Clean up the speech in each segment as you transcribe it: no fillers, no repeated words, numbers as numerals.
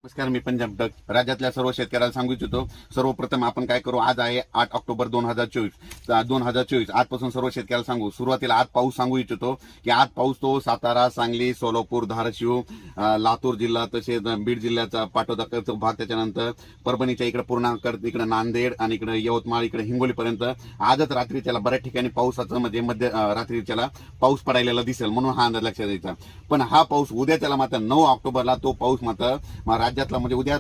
नमस्कार, मी पंजाब डक. राज्यातल्या सर्व शेतकऱ्याला सांगू इच्छितो, सर्वप्रथम आपण काय करू, आज आहे 8 ऑक्टोबर 2024. आजपासून सर्व शेतकऱ्याला सांगू, सुरुवातीला आज पाऊस सांगू इच्छितो की आज पाऊस तो सातारा, सांगली, सोलापूर, धाराशिव, लातूर जिल्हा, तसेच बीड जिल्ह्याचा पाटोदा भाग, त्याच्यानंतर परभणीच्या इकडे पूर्णाकर, इकडे नांदेड आणि इकडे यवतमाळ, इकडे हिंगोलीपर्यंत आजच रात्रीच्याला बऱ्याच ठिकाणी पावसाचं म्हणजे मध्य रात्रीच्याला पाऊस पडायला दिसेल, म्हणून हा अंदाज लक्षात द्यायचा. पण हा पाऊस उद्याच्याला मात्र 9 ऑक्टोबरला तो पाऊस मात्र राज्यातला म्हणजे उद्या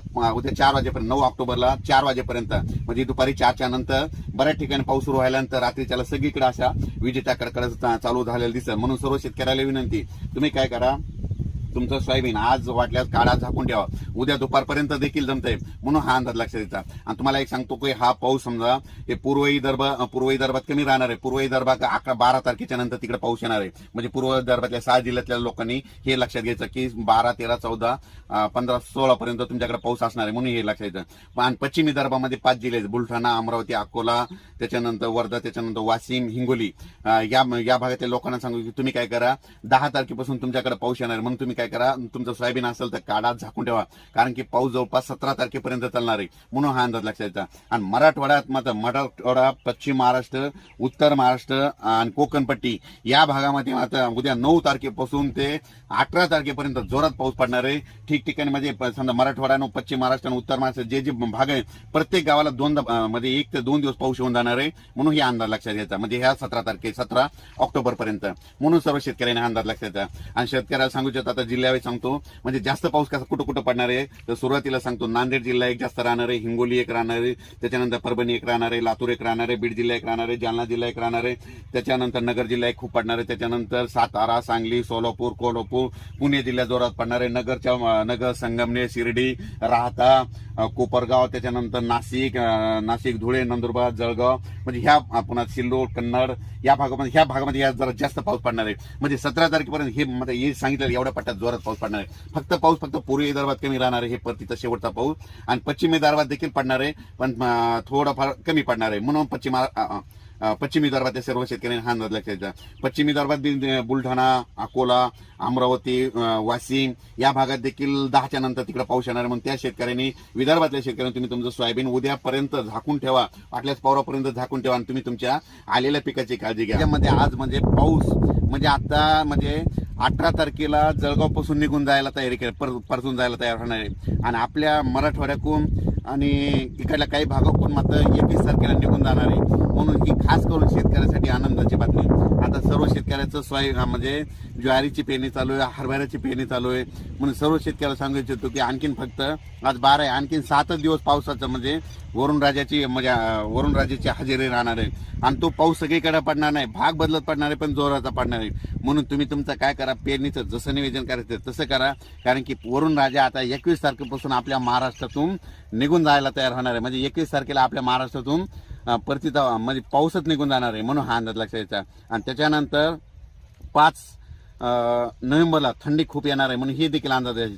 4 वाजेपर्यंत, 9 ऑक्टोबरला 4 वाजेपर्यंत म्हणजे दुपारी 4च्या नंतर बऱ्याच ठिकाणी पाऊस सुरू व्हायल्यानंतर रात्रीच्याला सगळीकडे अशा विजेच्या कडकड चालू झालेला दिसेल. म्हणून सर्व शेतकऱ्याला विनंती, तुम्ही काय करा, तुमचं सोयाबीन आज वाटल्यास काढा, झाकून ठेवा, उद्या दुपारपर्यंत देखील जमतंय, म्हणून हा अंदाज लक्षात द्यायचा. आणि तुम्हाला एक सांगतो की हा पाऊस समजा हे पूर्व विदर्भात कमी राहणार आहे. पूर्व विदर्भात 11-12 तारखेच्या नंतर तिकडे पाऊस येणार आहे. म्हणजे पूर्व विदर्भातल्या 6 जिल्ह्यातल्या लोकांनी हे लक्षात घ्यायचं की 12, 13, 14, 15, 16 पर्यंत तुमच्याकडे पाऊस असणार आहे, म्हणून हे लक्षात द्यायचं. आणि पश्चिम विदर्भामध्ये 5 जिल्हे, बुलढाणा, अमरावती, अकोला, त्याच्यानंतर वर्धा, त्याच्यानंतर वाशिम, हिंगोली, या भागातल्या लोकांना सांगू की तुम्ही काय करा, 10 तारखेपासून तुमच्याकडे पाऊस येणार आहे, म्हणून तुम्ही काय करा, तुमचं सोयाबीन असेल तर काढा, झाकून ठेवा, कारण की पाऊस जवळपास 17 तारखेपर्यंत चालणार आहे, म्हणून हा अंदाज लक्षात द्यायचा. आणि मराठवाड्यात मात्र मराठवाडा, पश्चिम महाराष्ट्र, उत्तर महाराष्ट्र आणि कोकणपट्टी या भागामध्ये मात्र उद्या 9 तारखेपासून ते 18 तारखेपर्यंत जोरात पाऊस पडणार आहे. ठिकठिकाणी म्हणजे समजा मराठवाडा, पश्चिम महाराष्ट्र आणि उत्तर महाराष्ट्र जे भाग आहे, प्रत्येक गावाला म्हणजे 1 ते 2 दिवस पाऊस येऊन जाणार आहे, म्हणून हे अंदाज लक्षात घ्यायचा. म्हणजे ह्या 17 ऑक्टोबर पर्यंत, म्हणून सर्व शेतकऱ्यांनी हा अंदाज लक्षात द्या. आणि शेतकऱ्याला सांगू इच्छितो, आता जिल्ह्यावर सांगतो म्हणजे जास्त पाऊस कसा कुठं पडणार आहे, तर सुरुवातीला सांगतो नांदेड जिल्हा एक जास्त राहणार आहे, हिंगोली एक राहणार आहे, त्याच्यानंतर परभणी एक राहणार आहे, लातूर एक राहणार आहे, बीड जिल्हा एक राहणार आहे, जालना जिल्हा एक राहणार आहे, त्याच्यानंतर नगर जिल्हा एक खूप पडणार आहे, त्याच्यानंतर सातारा, सांगली, सोलापूर, कोल्हापूर, पुणे जिल्हा जोरात पडणार आहे, नगर, संगमनेर, शिर्डी, राहता, कोपरगाव, त्याच्यानंतर नाशिक, धुळे, नंदुरबार, जळगाव, म्हणजे ह्या पुन्हा सिल्लोड, कन्नड ह्या भागामध्ये जरा जास्त पाऊस पडणार आहे. म्हणजे 17 तारखेपर्यंत हे सांगितलं एवढ्या पट्ट्यात जोरात पाऊस पडणार आहे. फक्त पूर्व विदर्भात कमी राहणार आहे, हे परतीचा शेवटचा पाऊस. आणि पश्चिम विदर्भात देखील पडणार आहे, पण थोडाफार कमी पडणार आहे, म्हणून पश्चिम विदर्भातल्या सर्व शेतकऱ्यांनी हा अंदाज लक्षात द्यायचा. पश्चिम विदर्भात बुलढाणा, अकोला, अमरावती, वाशिम या भागात देखील 10च्या नंतर तिकडे पाऊस येणार आहे. म्हणून त्या शेतकऱ्यांनी, विदर्भातल्या शेतकऱ्यांनी तुम्ही तुमचं सोयाबीन उद्यापर्यंत झाकून ठेवा, वाटल्यास पावरापर्यंत झाकून ठेवा, आणि तुम्ही तुमच्या आलेल्या पिकाची काळजी घ्या. त्यामध्ये आज म्हणजे पाऊस म्हणजे आता म्हणजे 18 तारखेला जळगाव पासून निघून जायला तयारी परतून जायला तयार होणार आहे. आणि आपल्या मराठवाड्यातून आणि इकडल्या काही भागातून मात्र 21 तारखेला निघून जाणार आहे. म्हणून ही खास करून शेतकऱ्यासाठी आनंदाची बातमी. आता सर्व शेतकऱ्याचं म्हणजे ज्वारीची पेरणी चालू आहे, हरभऱ्याची पेरणी चालू आहे. म्हणून सर्व शेतकऱ्याला सांगू इच्छितो की आणखीन फक्त आज 12 आहे, आणखीन 7 दिवस पावसाचं म्हणजे वरुण राजाची हजेरी राहणार आहे. आणि तो पाऊस सगळीकडे पडणार नाही, भाग बदलत पडणार आहे, पण जोराचा पडणार आहे. म्हणून तुम्ही तुमचं काय करा, पेरणीचं जसं नियोजन करायचं तसं करा, कारण की वरुण राजा आता 21 तारखेपासून आपल्या महाराष्ट्रातून निघून जायला तयार होणार आहे. म्हणजे 21 तारखेला आपल्या महाराष्ट्रातून परतीचा म्हणजे पाऊसच निघून जाणार आहे, म्हणून हा अंदाज लक्षात द्यायचा. आणि त्याच्यानंतर 5 नोव्हेंबरला थंडी खूप येणार आहे, म्हणून हे देखील अंदाज द्यायचा.